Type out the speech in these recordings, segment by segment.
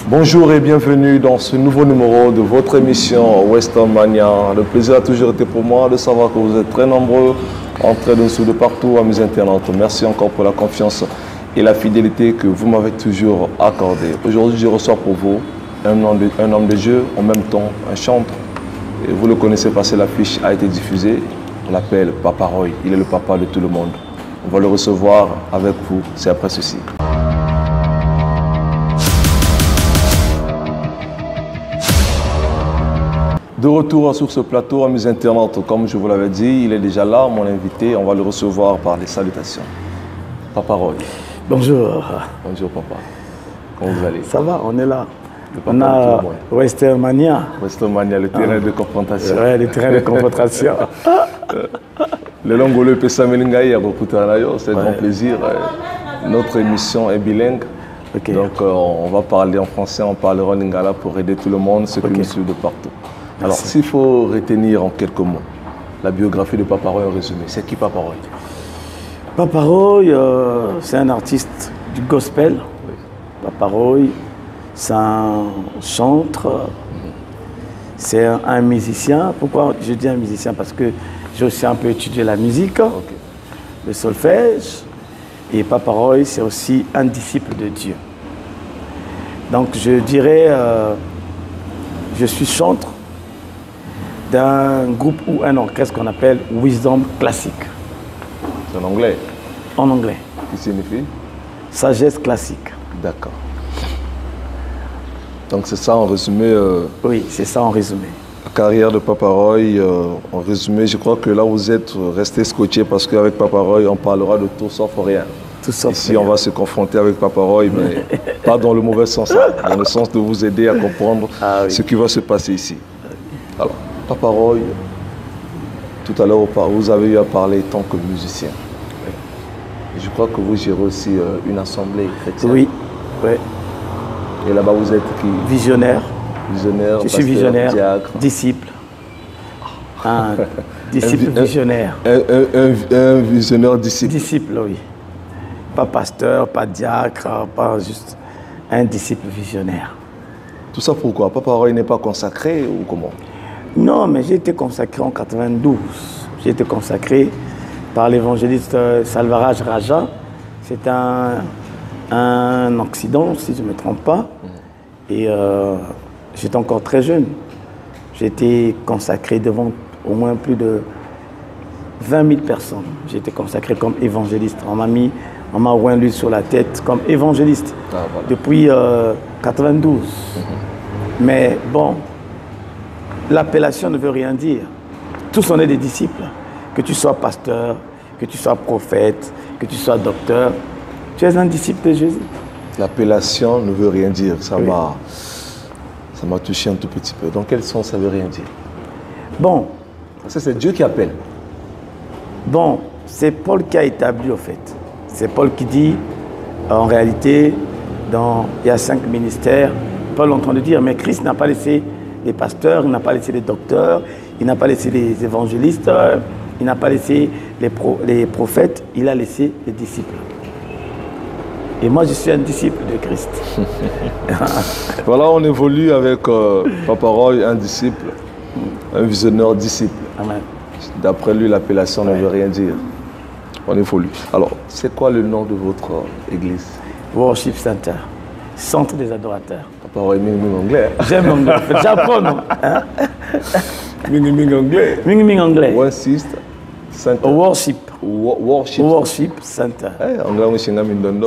Bonjour et bienvenue dans ce nouveau numéro de votre émission Western Mania. Le plaisir a toujours été pour moi de savoir que vous êtes très nombreux en train de suivre de partout à mes internautes. Merci encore pour la confiance et la fidélité que vous m'avez toujours accordée. Aujourd'hui, je reçois pour vous un homme de Dieu, en même temps un chantre. Et vous le connaissez parce que l'affiche a été diffusée. On l'appelle Papa Roy. Il est le papa de tout le monde. On va le recevoir avec vous. C'est après ceci. De retour sur ce plateau, à mes internautes, comme je vous l'avais dit, il est déjà là, mon invité. On va le recevoir par les salutations. Papa Roy. Bonjour. Bonjour papa. Comment vous allez? Ça va, on est là. On a Western Mania. Western Mania, le terrain de confrontation. Oui, le terrain de confrontation. Le Longolais Pessa Melingaï a c'est un grand plaisir. Notre émission est bilingue. Okay. Donc on va parler en français, on parlera en lingala pour aider tout le monde, ceux qui nous suivent de partout. Merci. Alors s'il faut retenir en quelques mots la biographie de Papa Roy en résumé, c'est qui Papa Roy? Papa Roy, c'est un artiste du gospel. Oui. Papa Roy, c'est un chantre, c'est un musicien. Pourquoi je dis un musicien? Parce que j'ai aussi un peu étudié la musique, le solfège. Et Papa Roy, c'est aussi un disciple de Dieu. Donc je dirais, je suis chantre d'un groupe ou un orchestre qu'on appelle Wisdom Classic. C'est en anglais? En anglais. Qui signifie? Sagesse classique. D'accord. Donc c'est ça en résumé. Oui, c'est ça en résumé. La carrière de Papa Roy, en résumé, je crois que là vous êtes resté scotché parce qu'avec Papa Roy, on parlera de tout sauf rien. Tout sauf Ici, rien. On va se confronter avec Papa Roy, mais pas dans le mauvais sens, hein, dans le sens de vous aider à comprendre ce qui va se passer ici. Alors, Papa Roy, tout à l'heure, vous avez eu à parler tant que musicien. Et je crois que vous gérez aussi une assemblée chrétienne. Oui, oui. Et là-bas, vous êtes qui? Visionnaire. Visionnaire, je suis visionnaire, diacre. Disciple. Un disciple visionnaire. Un visionnaire disciple. Disciple, oui. Pas pasteur, pas diacre, pas juste un disciple visionnaire. Tout ça pourquoi? Papa Roy n'est pas consacré ou comment? Non, mais j'ai été consacré en 92. J'ai été consacré par l'évangéliste Salvaraj Raja. C'est un Occident, si je ne me trompe pas. Et j'étais encore très jeune. J'ai été consacré devant au moins plus de 20 000 personnes. J'ai été consacré comme évangéliste. On m'a oint l'huile sur la tête comme évangéliste depuis 92. Mais bon, l'appellation ne veut rien dire. Tous on est des disciples. Que tu sois pasteur, que tu sois prophète, que tu sois docteur, tu es un disciple de Jésus. L'appellation ne veut rien dire. Ça m'a touché un tout petit peu. Dans quel sens ça veut rien dire? Bon. C'est Dieu qui appelle. Bon, c'est Paul qui a établi au fait. C'est Paul qui dit, en réalité, il y a 5 ministères. Paul est en train de dire, mais Christ n'a pas laissé les pasteurs, il n'a pas laissé les docteurs, il n'a pas laissé les évangélistes, il n'a pas laissé les prophètes, il a laissé les disciples. Et moi, je suis un disciple de Christ. Voilà, on évolue avec Papa Roy, un disciple, un visionnaire disciple. Amen. D'après lui, l'appellation ne veut rien dire. On évolue. Alors, c'est quoi le nom de votre église? Worship Center, Centre des adorateurs. Papa Roy, ming anglais. J'aime l'anglais. J'apprends, non? Ming anglais. Ming anglais. Worship Center. Worship Center.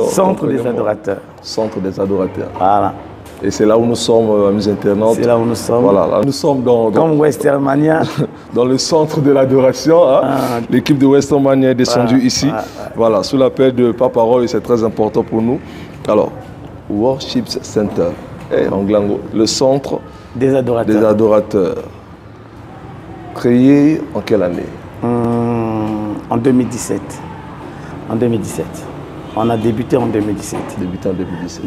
Centre des adorateurs. Centre des adorateurs. Voilà. Et c'est là où nous sommes, mes internautes. C'est là où nous sommes. Voilà, là, nous sommes comme Western Mania. Dans le centre de l'adoration. Hein. L'équipe de Western Mania est descendue ici. Voilà, sous l'appel de Papa Roy, c'est très important pour nous. Alors, Worship Center, le centre des adorateurs. Créé en quelle année? En 2017. En 2017. On a débuté en 2017. Débuté en 2017.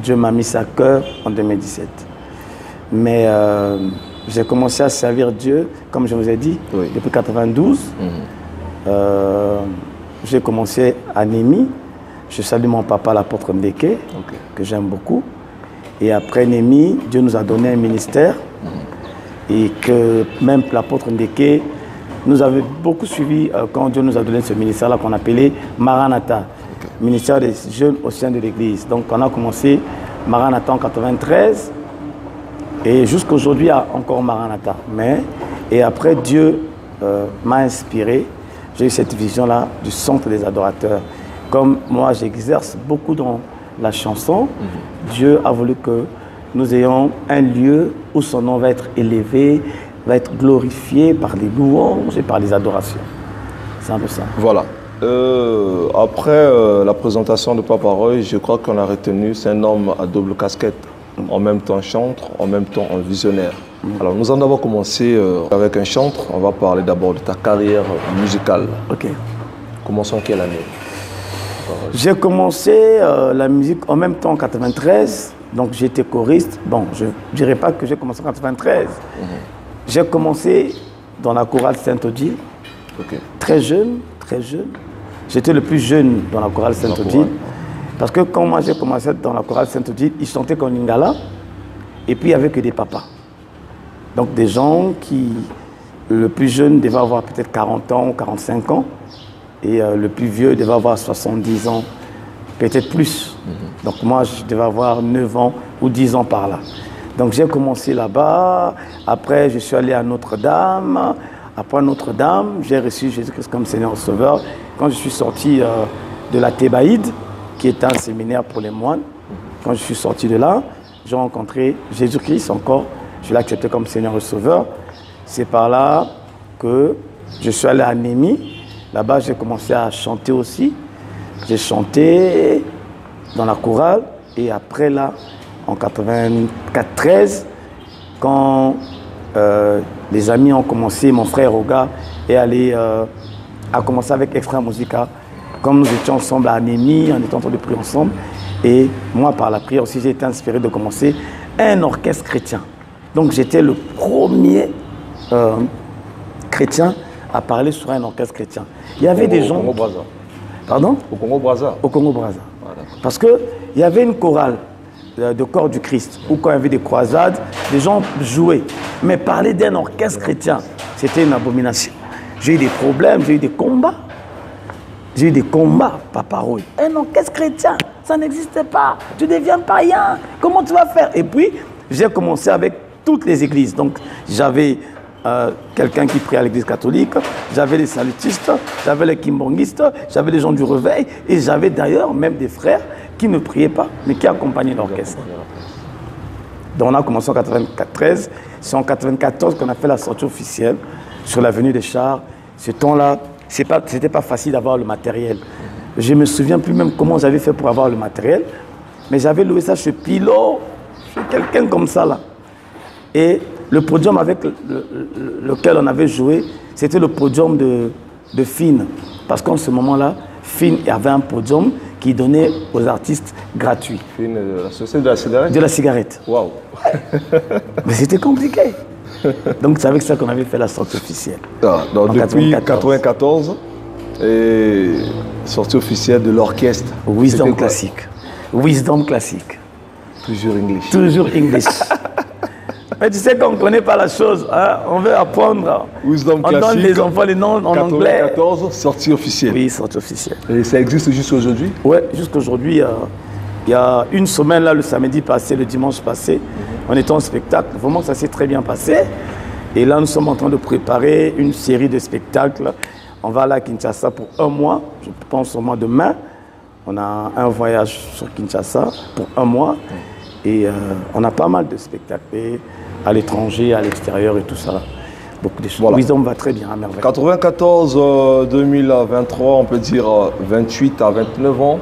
Dieu m'a mis ça à cœur en 2017. Mais j'ai commencé à servir Dieu, comme je vous ai dit, depuis 92. J'ai commencé à Némi. Je salue mon papa, l'apôtre Ndeke, que j'aime beaucoup. Et après Némi, Dieu nous a donné un ministère. Et que même l'apôtre Ndeke nous avait beaucoup suivi quand Dieu nous a donné ce ministère-là qu'on appelait Maranatha, ministère des jeunes au sein de l'Église. Donc on a commencé Maranatha en 93 et jusqu'à aujourd'hui il y a encore Maranatha. Et après Dieu m'a inspiré, j'ai eu cette vision-là du centre des adorateurs. Comme moi j'exerce beaucoup dans la chanson, Dieu a voulu que nous ayons un lieu où son nom va être élevé, va être glorifié par les louanges et par les adorations. C'est un peu ça. Voilà. Après la présentation de Papa Roy, je crois qu'on a retenu, c'est un homme à double casquette, en même temps chantre, en même temps un visionnaire. Alors nous allons d'abord commencer avec un chantre, on va parler d'abord de ta carrière musicale. Ok. Commençons quelle année? J'ai commencé la musique en même temps en 93. Donc j'étais choriste. Bon, je ne dirais pas que j'ai commencé en 93. J'ai commencé dans la chorale Sainte-Odile. Très jeune, très jeune. J'étais le plus jeune dans la chorale Sainte-Odile. Parce que quand moi j'ai commencé dans la chorale Sainte-Odile, ils chantaient comme Lingala. Et puis il n'y avait que des papas. Donc des gens qui, le plus jeune devait avoir peut-être 40 ans ou 45 ans. Et le plus vieux devait avoir 70 ans. Peut-être plus. Donc moi, je devais avoir 9 ans ou 10 ans par là. Donc j'ai commencé là-bas. Après, je suis allé à Notre-Dame. Après Notre-Dame, j'ai reçu Jésus-Christ comme Seigneur et Sauveur. Quand je suis sorti de la Thébaïde, qui est un séminaire pour les moines, quand je suis sorti de là, j'ai rencontré Jésus-Christ encore. Je l'ai accepté comme Seigneur et Sauveur. C'est par là que je suis allé à Némi. Là-bas, j'ai commencé à chanter aussi. J'ai chanté dans la chorale et après là, en 94, quand les amis ont commencé, mon frère Oga a commencé avec Extra Musica. Comme nous étions ensemble à Némi, on était en train de prier ensemble. Et moi, par la prière aussi, j'ai été inspiré de commencer un orchestre chrétien. Donc j'étais le premier chrétien à parler sur un orchestre chrétien. Il y avait des gens... Pardon? Au Congo-Brazza. Au Congo-Brazza. Ah, parce qu'il y avait une chorale de corps du Christ, où quand il y avait des croisades, les gens jouaient. Mais parler d'un orchestre chrétien, c'était une abomination. J'ai eu des problèmes, j'ai eu des combats. J'ai eu des combats, Papa Roy. Un orchestre chrétien, ça n'existait pas. Tu deviens païen. Comment tu vas faire? Et puis, j'ai commencé avec toutes les églises. Donc, j'avais quelqu'un qui priait à l'église catholique, j'avais les salutistes, j'avais les kimbongistes, j'avais les gens du réveil, et j'avais d'ailleurs même des frères qui ne priaient pas, mais qui accompagnaient l'orchestre. Donc on a commencé en 93, c'est en 94 qu'on a fait la sortie officielle sur l'avenue des Chars. Ce temps-là, c'était pas facile d'avoir le matériel. Je me souviens plus même comment j'avais fait pour avoir le matériel, mais j'avais loué ça chez Pilot, chez quelqu'un comme ça là. Et le podium avec lequel on avait joué, c'était le podium de Fine. Parce qu'en ce moment-là, Fine avait un podium qui donnait aux artistes gratuits. Fine, la société de la cigarette? De la cigarette. Waouh. Mais c'était compliqué. Donc c'est avec ça qu'on avait fait la sortie officielle. Ah, donc depuis 1994, et sortie officielle de l'orchestre. Wisdom classique. Wisdom classique. Toujours English. Toujours English. Mais tu sais qu'on ne connaît pas la chose, hein? On veut apprendre. Wisdom on donne les enfants les noms en anglais. 94, sortie officielle. Oui, sortie officielle. Et ça existe jusqu'à aujourd'hui? Oui, jusqu'à aujourd'hui. Il y a une semaine, là, le samedi passé, le dimanche passé, on était en spectacle. Vraiment, ça s'est très bien passé. Et là, nous sommes en train de préparer une série de spectacles. On va aller à Kinshasa pour 1 mois. Je pense au mois de mai. On a un voyage sur Kinshasa pour 1 mois. Et on a pas mal de spectacles. Et à l'étranger, à l'extérieur et tout ça. Beaucoup de choses. Voilà. Wisdom va très bien, à merveille. 94-2023, on peut dire 28 à 29 ans,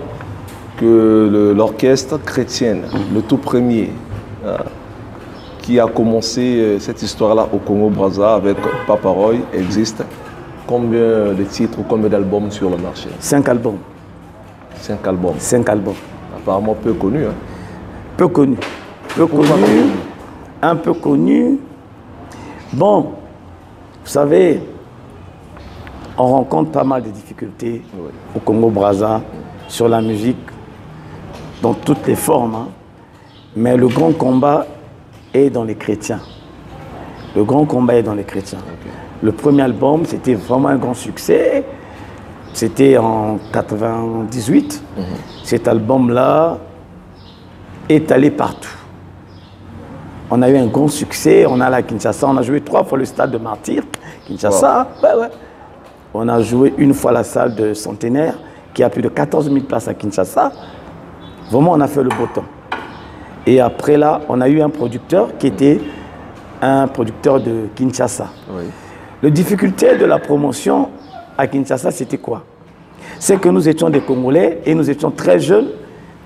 que l'orchestre chrétien, le tout premier, qui a commencé cette histoire-là au Congo-Brazza avec Papa Roy, existe. Combien de titres ou combien d'albums sur le marché? 5 albums. 5 albums. 5 albums. Apparemment peu connus. Hein? Peu connus. Peu connus. Un peu connus. Bon, vous savez, on rencontre pas mal de difficultés au Congo-Brazza sur la musique, dans toutes les formes. Hein. Mais le grand combat est dans les chrétiens. Le grand combat est dans les chrétiens. Okay. Le premier album, c'était vraiment un grand succès. C'était en 98. Cet album-là est allé partout. On a eu un grand succès. On a la Kinshasa. On a joué 3 fois le stade de Martyrs. Kinshasa, ouais. On a joué une fois la salle de Centenaire, qui a plus de 14 000 places à Kinshasa. Vraiment, on a fait le beau temps. Et après là, on a eu un producteur qui était un producteur de Kinshasa. Oui. La difficulté de la promotion à Kinshasa, c'était quoi? C'est que nous étions des Congolais et nous étions très jeunes.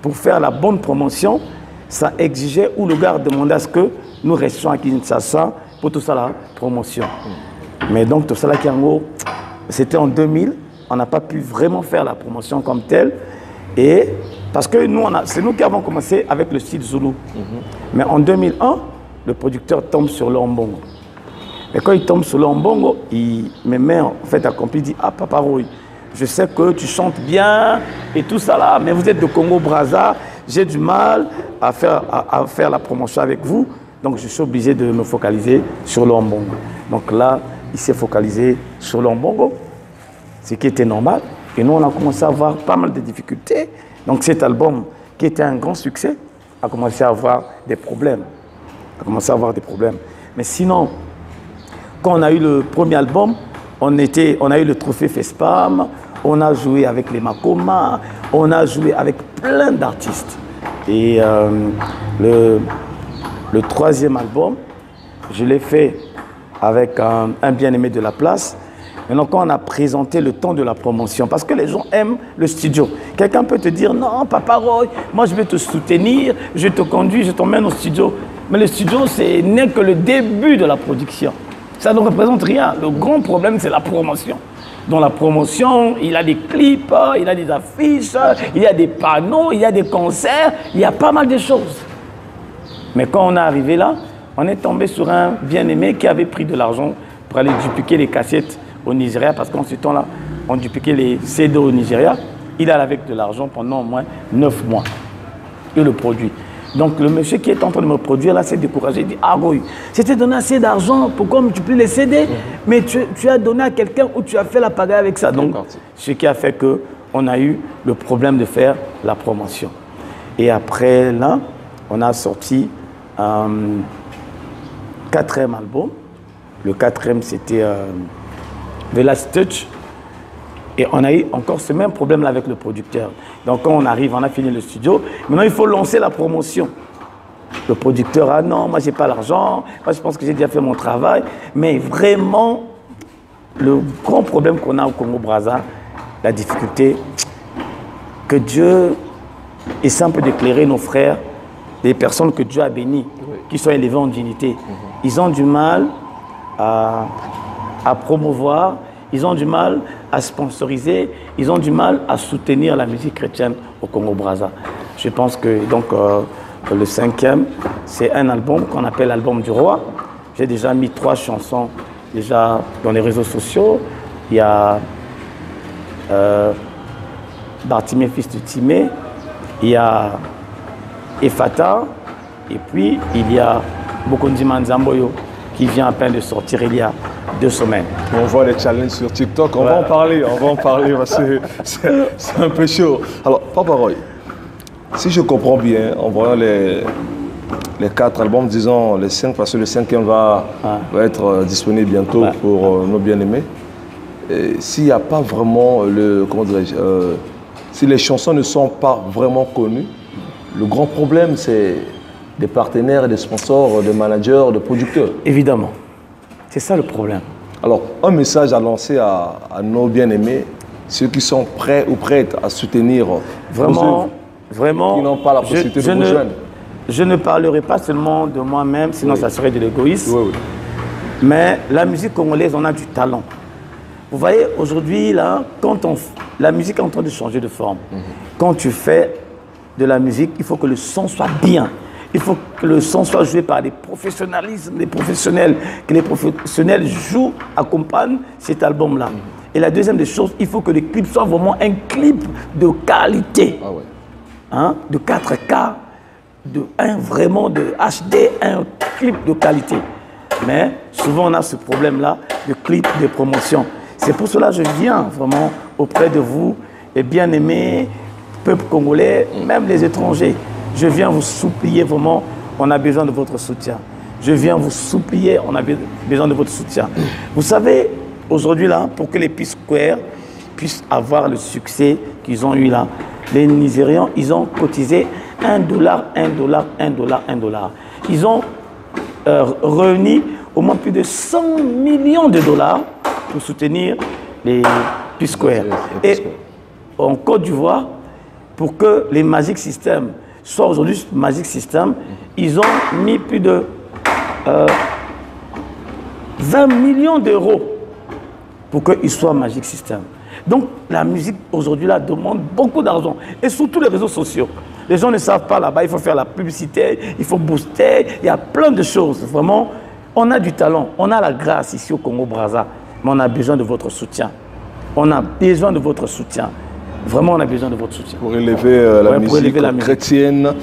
Pour faire la bonne promotion, ça exigeait ou le gars demandait à ce que nous restions à Kinshasa pour tout ça, la promotion. Mais donc, tout ça, là, c'était en 2000. On n'a pas pu vraiment faire la promotion comme telle. Et parce que nous, c'est nous qui avons commencé avec le style Zoulou. Mais en 2001, le producteur tombe sur le Mbongo. Et quand il tombe sur le Mbongo, il me met en fait à compris, il dit « Ah, Papa Roy, je sais que tu chantes bien et tout ça là, mais vous êtes de Congo-Brazza, j'ai du mal à faire la promotion avec vous, donc je suis obligé de me focaliser sur le Mbongo. » Donc là, il s'est focalisé sur le Mbongo, ce qui était normal. Et nous, on a commencé à avoir pas mal de difficultés. Donc cet album, qui était un grand succès, a commencé à avoir des problèmes. Mais sinon, quand on a eu le premier album, on a eu le trophée FESPAM, on a joué avec les Makoma, on a joué avec plein d'artistes. Et le troisième album, je l'ai fait avec un bien-aimé de la place. Maintenant, quand on a présenté le temps de la promotion, parce que les gens aiment le studio. Quelqu'un peut te dire, non, Papa Roy, moi je vais te soutenir, je te conduis, je t'emmène au studio. Mais le studio, ce n'est que le début de la production. Ça ne représente rien. Le grand problème, c'est la promotion. Dans la promotion, il y a des clips, il y a des affiches, il y a des panneaux, il y a des concerts, il y a pas mal de choses. Mais quand on est arrivé là, on est tombé sur un bien-aimé qui avait pris de l'argent pour aller dupliquer les cassettes au Nigeria, parce qu'en ce temps-là, on dupliquait les CD au Nigeria. Il allait avec de l'argent pendant au moins 9 mois. Et le produit. Donc le monsieur qui est en train de me produire là s'est découragé. Il dit, ah oui, c'était donné assez d'argent pour qu'on multiplie les CD, mais tu as donné à quelqu'un ou tu as fait la pagaille avec ça. Donc ce qui a fait qu'on a eu le problème de faire la promotion. Et après là, on a sorti un 4e album. Le 4e, c'était The Last Touch. Et on a eu encore ce même problème là avec le producteur. Donc quand on arrive, on a fini le studio. Maintenant, il faut lancer la promotion. Le producteur, ah non, moi, j'ai pas l'argent. Moi, je pense que j'ai déjà fait mon travail. Mais vraiment, le grand problème qu'on a au Congo-Brazza, la difficulté, que Dieu est simple d'éclairer nos frères, des personnes que Dieu a bénies, qui sont élevées en dignité. Ils ont du mal à promouvoir. Ils ont du mal à sponsoriser, ils ont du mal à soutenir la musique chrétienne au Congo-Brazza. Je pense que donc, le 5e, c'est un album qu'on appelle l'album du roi. J'ai déjà mis 3 chansons déjà dans les réseaux sociaux. Il y a Bartimée, fils de Timée, il y a Ephata, et puis il y a Bokondi Manzamboyo qui vient à peine de sortir il y a 2 semaines. On voit les challenges sur TikTok, on va en parler, parce que c'est un peu chaud. Alors, Papa Roy, si je comprends bien, en voyant les 4 albums, disons les 5, parce que le 5e va être disponible bientôt pour nos bien-aimés, s'il n'y a pas vraiment comment dirais-je, si les chansons ne sont pas vraiment connues, le grand problème c'est des partenaires, des sponsors, des managers, des producteurs. Évidemment. C'est ça le problème. Alors, un message à lancer à nos bien-aimés, ceux qui sont prêts ou prêtes à soutenir vraiment, qui n'ont pas la possibilité de vous joindre. Je ne parlerai pas seulement de moi-même, sinon ça serait de l'égoïsme. Mais la musique congolaise, on a du talent. Vous voyez, aujourd'hui, là, la musique est en train de changer de forme. Quand tu fais de la musique, il faut que le son soit bien. Il faut que le son soit joué par des professionnels, que les professionnels jouent, accompagnent cet album-là. Et la deuxième des choses, il faut que le clip soit vraiment un clip de qualité, de 4K, vraiment de HD, un clip de qualité. Mais souvent, on a ce problème-là de clip de promotion. C'est pour cela que je viens vraiment auprès de vous, les bien-aimés, peuple congolais, même les étrangers. Je viens vous supplier vraiment, on a besoin de votre soutien. Je viens vous supplier, on a besoin de votre soutien. Vous savez, aujourd'hui, là, pour que les P-Square puissent avoir le succès qu'ils ont eu là, les Nigérians, ils ont cotisé $1, $1, $1, $1. Ils ont réuni au moins plus de 100 millions de dollars pour soutenir les P-Square. Et en Côte d'Ivoire, pour que les Magic System soient aujourd'hui Magic System, ils ont mis plus de 20 millions d'euros pour qu'ils soient Magic System. Donc la musique aujourd'hui là demande beaucoup d'argent et surtout les réseaux sociaux. Les gens ne savent pas là-bas, il faut faire la publicité, il faut booster, il y a plein de choses. Vraiment, on a du talent, on a la grâce ici au Congo-Brazza, mais on a besoin de votre soutien. On a besoin de votre soutien. Vraiment, on a besoin de votre soutien. Pour élever la musique chrétienne,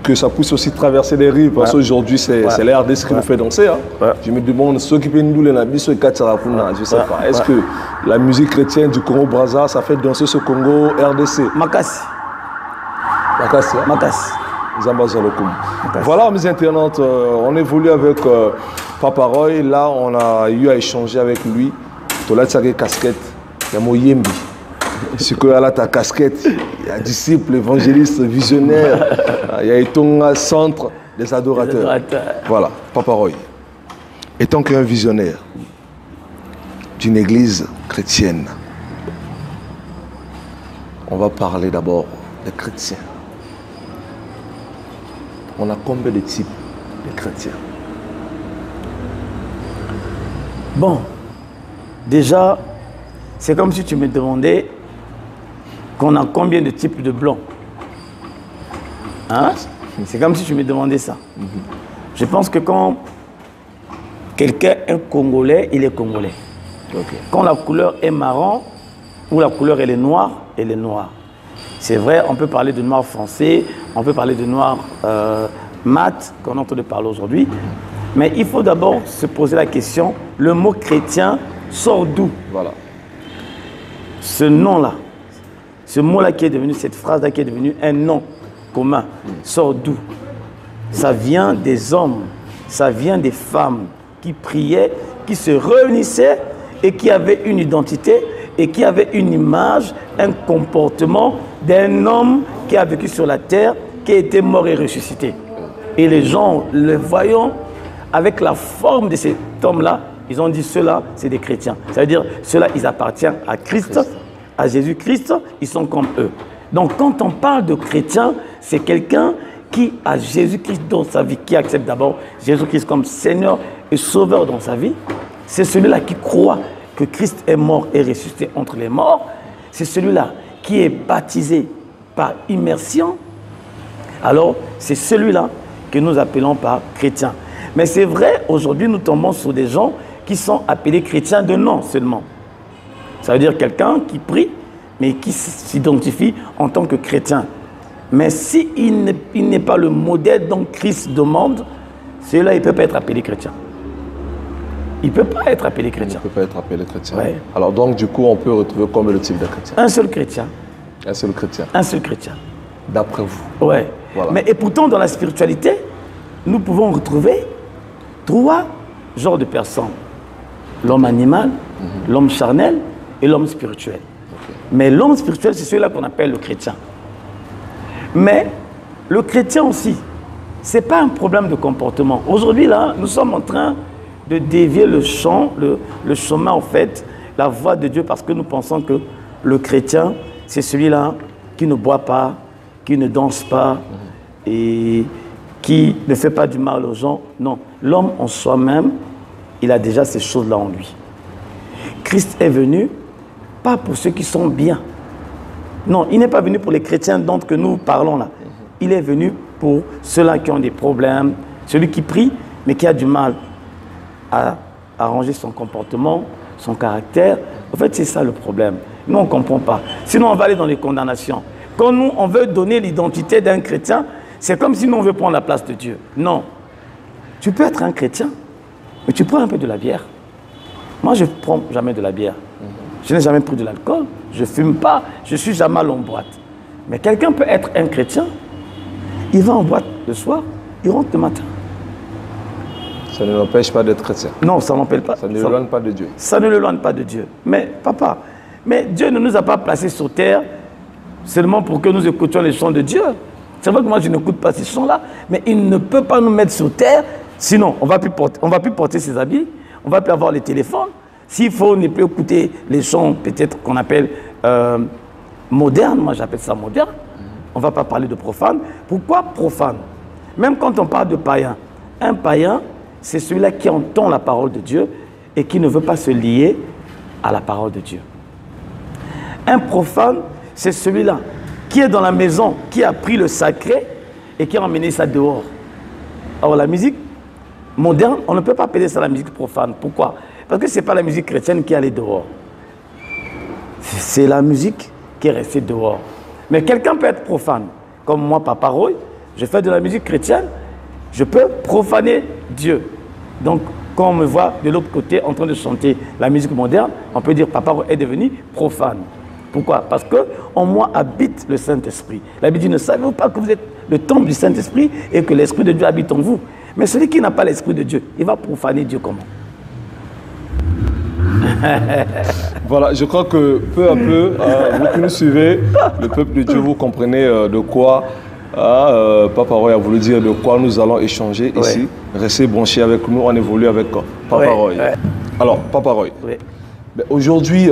que ça puisse aussi traverser les rives. Parce qu'aujourd'hui, c'est la RDC qui nous fait danser. Hein. Je me demande, ceux qui peuvent nous les nabis, ceux qui je ne sais pas. Est-ce que la musique chrétienne du Congo-Brazza, ça fait danser ce Congo RDC? Makassi. Makassi. Hein? Makassi. Voilà, mes internautes, on évolue avec Papa Roy. Là, on a eu à échanger avec lui. Tu as une casquette. Il y a mon Yembi. C'est que là, ta casquette, il y a disciple, évangéliste, visionnaire, il y a ton centre des adorateurs. Voilà, Papa Roy. Étant qu'un visionnaire d'une église chrétienne, on va parler d'abord des chrétiens. On a combien de types de chrétiens? Bon, déjà, c'est comme si tu me demandais qu'on a combien de types de blancs. Hein? C'est comme si tu me demandais ça. Je pense que quand quelqu'un est congolais, il est congolais. Quand la couleur est marron ou la couleur elle est noire, elle est noire. C'est vrai, on peut parler de noir foncé, on peut parler de noir mat, qu'on entend de parler aujourd'hui. Mais il faut d'abord se poser la question, le mot chrétien sort d'où? Voilà. Ce nom-là, ce mot-là qui est devenu, cette phrase-là qui est devenue un nom commun, sort d'où? Ça vient des hommes, ça vient des femmes qui priaient, qui se réunissaient et qui avaient une identité et qui avaient une image, un comportement d'un homme qui a vécu sur la terre, qui a été mort et ressuscité. Et les gens, le voyant avec la forme de cet homme-là, ils ont dit ceux-là, c'est des chrétiens. Ça veut dire ceux-là, ils appartiennent à Christ, à Jésus-Christ, ils sont comme eux. Donc quand on parle de chrétien, c'est quelqu'un qui a Jésus-Christ dans sa vie, qui accepte d'abord Jésus-Christ comme Seigneur et Sauveur dans sa vie. C'est celui-là qui croit que Christ est mort et ressuscité entre les morts. C'est celui-là qui est baptisé par immersion. Alors, c'est celui-là que nous appelons par chrétien. Mais c'est vrai, aujourd'hui, nous tombons sur des gens qui sont appelés chrétiens de nom seulement. Ça veut dire quelqu'un qui prie, mais qui s'identifie en tant que chrétien. Mais s'il n'est pas le modèle dont Christ demande, celui-là, il ne peut pas être appelé chrétien. Il ne peut pas être appelé chrétien. Il ne peut pas être appelé chrétien. Ouais. Alors donc, du coup, on peut retrouver combien de types de chrétiens? Un seul chrétien. Un seul chrétien. Un seul chrétien. D'après vous? Oui. Voilà. Mais et pourtant, dans la spiritualité, nous pouvons retrouver 3 genres de personnes. L'homme animal, l'homme charnel et l'homme spirituel. Mais l'homme spirituel, c'est celui-là qu'on appelle le chrétien. Mais le chrétien aussi, ce n'est pas un problème de comportement. Aujourd'hui, là, nous sommes en train de dévier le champ, le chemin, en fait, la voie de Dieu, parce que nous pensons que le chrétien, c'est celui-là qui ne boit pas, qui ne danse pas et qui ne fait pas du mal aux gens. Non, l'homme en soi-même, il a déjà ces choses-là en lui. Christ est venu, pas pour ceux qui sont bien. Non, il n'est pas venu pour les chrétiens dont que nous parlons là. Il est venu pour ceux-là qui ont des problèmes, celui qui prie, mais qui a du mal à arranger son comportement, son caractère. En fait, c'est ça le problème. Nous, on ne comprend pas. Sinon, on va aller dans les condamnations. Quand nous, on veut donner l'identité d'un chrétien, C'est comme si nous on veut prendre la place de Dieu. Non. Tu peux être un chrétien, mais tu prends un peu de la bière. Moi, je ne prends jamais de la bière. Je n'ai jamais pris de l'alcool. Je ne fume pas. Je ne suis jamais allé en boîte. Mais quelqu'un peut être un chrétien. Il va en boîte le soir. Il rentre le matin. Ça ne l'empêche pas d'être chrétien. Non, ça ne l'empêche pas. Ça ne l'éloigne pas de Dieu. Ça ne l'éloigne pas de Dieu. Mais papa, mais Dieu ne nous a pas placés sur terre seulement pour que nous écoutions les chants de Dieu. C'est vrai que moi je n'écoute pas ces chants-là, mais il ne peut pas nous mettre sur terre, sinon on ne va plus porter ses habits, on ne va plus avoir les téléphones. S'il faut ne plus écouter les chants peut-être qu'on appelle modernes, moi j'appelle ça moderne, on ne va pas parler de profane. Pourquoi profane? Même quand on parle de païen, un païen, c'est celui-là qui entend la parole de Dieu et qui ne veut pas se lier à la parole de Dieu. Un profane, c'est celui-là qui est dans la maison, qui a pris le sacré et qui a emmené ça dehors. Alors la musique moderne, on ne peut pas appeler ça la musique profane. Pourquoi? Parce que ce n'est pas la musique chrétienne qui est allée dehors. C'est la musique qui est restée dehors. Mais quelqu'un peut être profane. Comme moi, Papa Roy, je fais de la musique chrétienne, je peux profaner Dieu. Donc, quand on me voit de l'autre côté en train de chanter la musique moderne, on peut dire Papa Roy est devenu profane. Pourquoi? Parce qu'en moi habite le Saint-Esprit. La Bible dit, ne savez-vous pas que vous êtes le temple du Saint-Esprit et que l'Esprit de Dieu habite en vous? Mais celui qui n'a pas l'Esprit de Dieu, il va profaner Dieu comment? Voilà, je crois que peu à peu, vous qui nous suivez, le peuple de Dieu, vous comprenez de quoi Papa Roy a voulu dire, de quoi nous allons échanger ici. Restez branchés avec nous, on évolue avec Papa Roy. Alors, Papa Roy, aujourd'hui,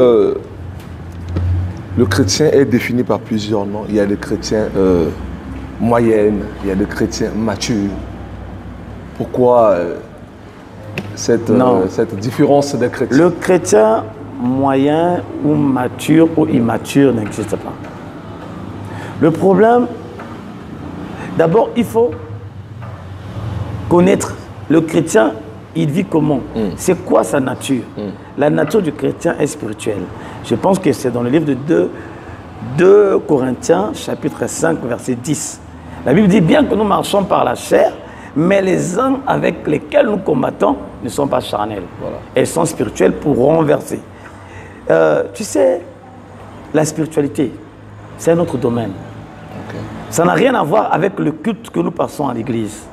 le chrétien est défini par plusieurs noms. Il y a des chrétiens moyennes, il y a des chrétiens matures. Pourquoi cette différence des chrétiens? Le chrétien moyen ou mature ou immature n'existe pas. Le problème, d'abord, il faut connaître le chrétien, il vit comment? C'est quoi sa nature? La nature du chrétien est spirituelle. Je pense que c'est dans le livre de 2 Corinthiens, chapitre 5, verset 10. La Bible dit bien que nous marchons par la chair, mais les âmes avec lesquelles nous combattons ne sont pas charnelles. Voilà. Elles sont spirituelles pour renverser. Tu sais, la spiritualité, c'est un autre domaine. Okay. Ça n'a rien à voir avec le culte que nous passons à l'église.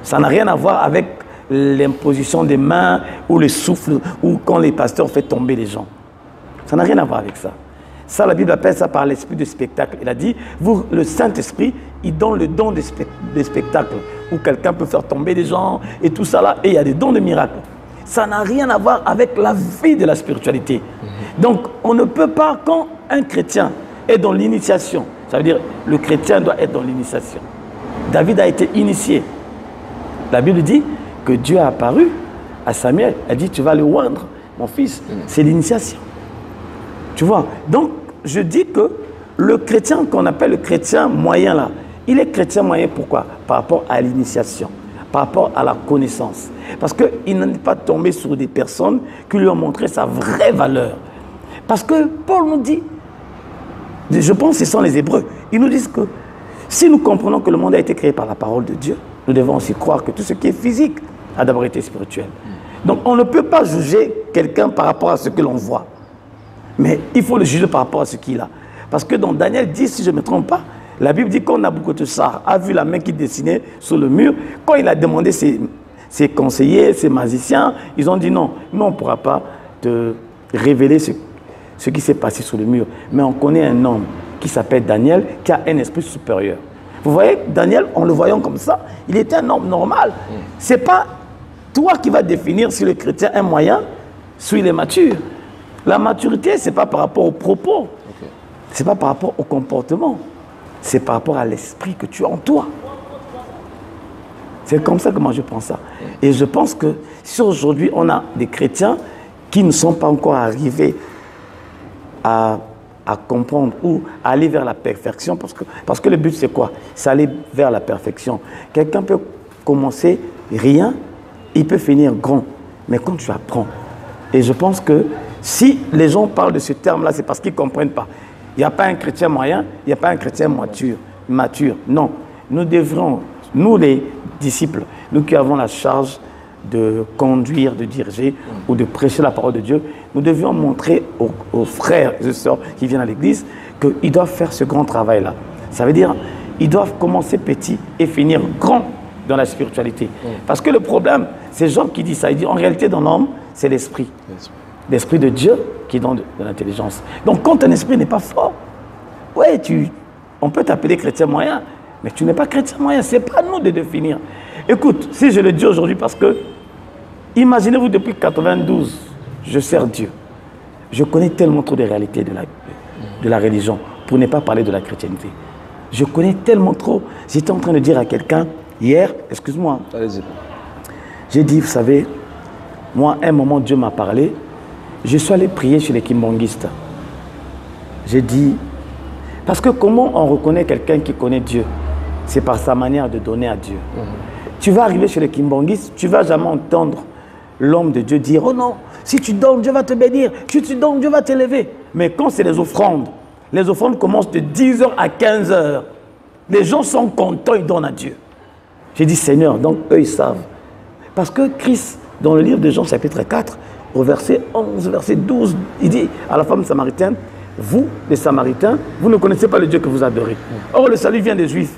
Ça n'a rien à voir avec l'imposition des mains ou le souffle ou quand les pasteurs font tomber les gens. Ça n'a rien à voir avec ça. Ça, la Bible appelle ça par l'esprit de spectacle. Il a dit, vous, le Saint-Esprit, il donne le don des spectacles où quelqu'un peut faire tomber des gens et tout ça là, et il y a des dons de miracles. Ça n'a rien à voir avec la vie de la spiritualité. Donc, on ne peut pas, quand un chrétien est dans l'initiation, ça veut dire le chrétien doit être dans l'initiation. David a été initié. La Bible dit que Dieu a apparu à Samuel. Elle dit, tu vas le oindre, mon fils. C'est l'initiation. Tu vois? Donc, je dis que le chrétien qu'on appelle le chrétien moyen là, il est chrétien moyen pourquoi? Par rapport à l'initiation, par rapport à la connaissance. Parce qu'il n'est pas tombé sur des personnes qui lui ont montré sa vraie valeur. Parce que Paul nous dit, je pense que ce sont les Hébreux, ils nous disent que si nous comprenons que le monde a été créé par la parole de Dieu, nous devons aussi croire que tout ce qui est physique a d'abord été spirituel. Donc on ne peut pas juger quelqu'un par rapport à ce que l'on voit. Mais il faut le juger par rapport à ce qu'il a. Parce que dans Daniel 10, si je ne me trompe pas, la Bible dit qu'on Nabuchodonosor a vu la main qui dessinait sur le mur. Quand il a demandé ses conseillers, ses magiciens, ils ont dit non, nous on ne pourra pas te révéler ce qui s'est passé sur le mur. Mais on connaît un homme qui s'appelle Daniel, qui a un esprit supérieur. Vous voyez, Daniel, en le voyant comme ça, il était un homme normal. Ce n'est pas toi qui vas définir si le chrétien est moyen, si il est mature. La maturité, ce n'est pas par rapport aux propos, ce n'est pas par rapport au comportement, c'est par rapport à l'esprit que tu as en toi. C'est comme ça que moi je pense ça. Et je pense que si aujourd'hui on a des chrétiens qui ne sont pas encore arrivés à comprendre ou à aller vers la perfection, parce que le but c'est quoi? C'est aller vers la perfection. Quelqu'un peut commencer rien, il peut finir grand, mais quand tu apprends. Et je pense que si les gens parlent de ce terme-là, c'est parce qu'ils ne comprennent pas. Il n'y a pas un chrétien moyen, il n'y a pas un chrétien mature. Non. nous devrons, nous les disciples, nous qui avons la charge de conduire, de diriger ou de prêcher la parole de Dieu, nous devions montrer aux frères et sœurs qui viennent à l'église qu'ils doivent faire ce grand travail-là. Ça veut dire ils doivent commencer petit et finir grand dans la spiritualité. Parce que le problème, c'est Job qui dit ça. Il dit en réalité dans l'homme, c'est l'esprit. L'esprit de Dieu qui donne de l'intelligence. Donc quand ton esprit n'est pas fort, ouais, on peut t'appeler chrétien moyen, mais tu n'es pas chrétien moyen. Ce n'est pas à nous de définir. Écoute, si je le dis aujourd'hui parce que, imaginez-vous depuis 92, je sers Dieu. Je connais tellement trop des réalités de la religion, pour ne pas parler de la chrétienté. Je connais tellement trop. J'étais en train de dire à quelqu'un, hier, excuse-moi, j'ai dit, vous savez, moi, à un moment, Dieu m'a parlé. Je suis allé prier chez les kimbongistes. J'ai dit, parce que comment on reconnaît quelqu'un qui connaît Dieu? C'est par sa manière de donner à Dieu. Tu vas arriver chez les kimbongistes, tu ne vas jamais entendre l'homme de Dieu dire, oh non, si tu donnes, Dieu va te bénir. Si tu donnes, Dieu va t'élever. Mais quand c'est les offrandes commencent de 10h à 15h. Les gens sont contents, ils donnent à Dieu. J'ai dit, Seigneur, donc eux, ils savent. Parce que Christ, dans le livre de Jean, chapitre 4, au verset 11, verset 12, il dit à la femme samaritaine, vous, les Samaritains, vous ne connaissez pas le Dieu que vous adorez. Or, le salut vient des Juifs.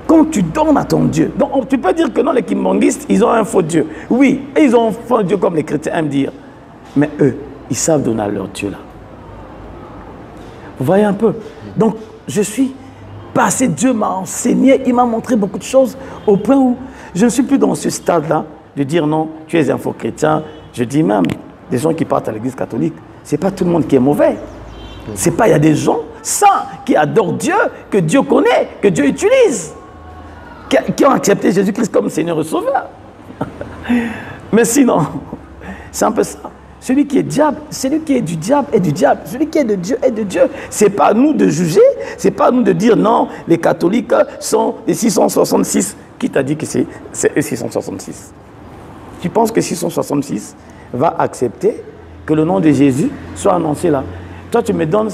Quand tu donnes à ton Dieu, donc tu peux dire que non, les kimbongistes, ils ont un faux Dieu. Oui, et ils ont un faux Dieu comme les chrétiens aiment dire. Mais eux, ils savent donner à leur Dieu là. Vous voyez un peu? Donc, je suis passé, Dieu m'a enseigné, il m'a montré beaucoup de choses, au point où je ne suis plus dans ce stade-là de dire non, tu es un faux chrétien. Je dis même, des gens qui partent à l'église catholique, ce n'est pas tout le monde qui est mauvais. C'est pas, il y a des gens saints qui adorent Dieu, que Dieu connaît, que Dieu utilise, qui ont accepté Jésus-Christ comme Seigneur et Sauveur. Mais sinon, c'est un peu ça. Celui qui est diable, celui qui est du diable est du diable. Celui qui est de Dieu est de Dieu. Ce n'est pas à nous de juger, ce n'est pas à nous de dire non, les catholiques sont les 666. Qui t'a dit que c'est eux 666? Tu penses que 666 va accepter que le nom de Jésus soit annoncé là? Toi, tu me donnes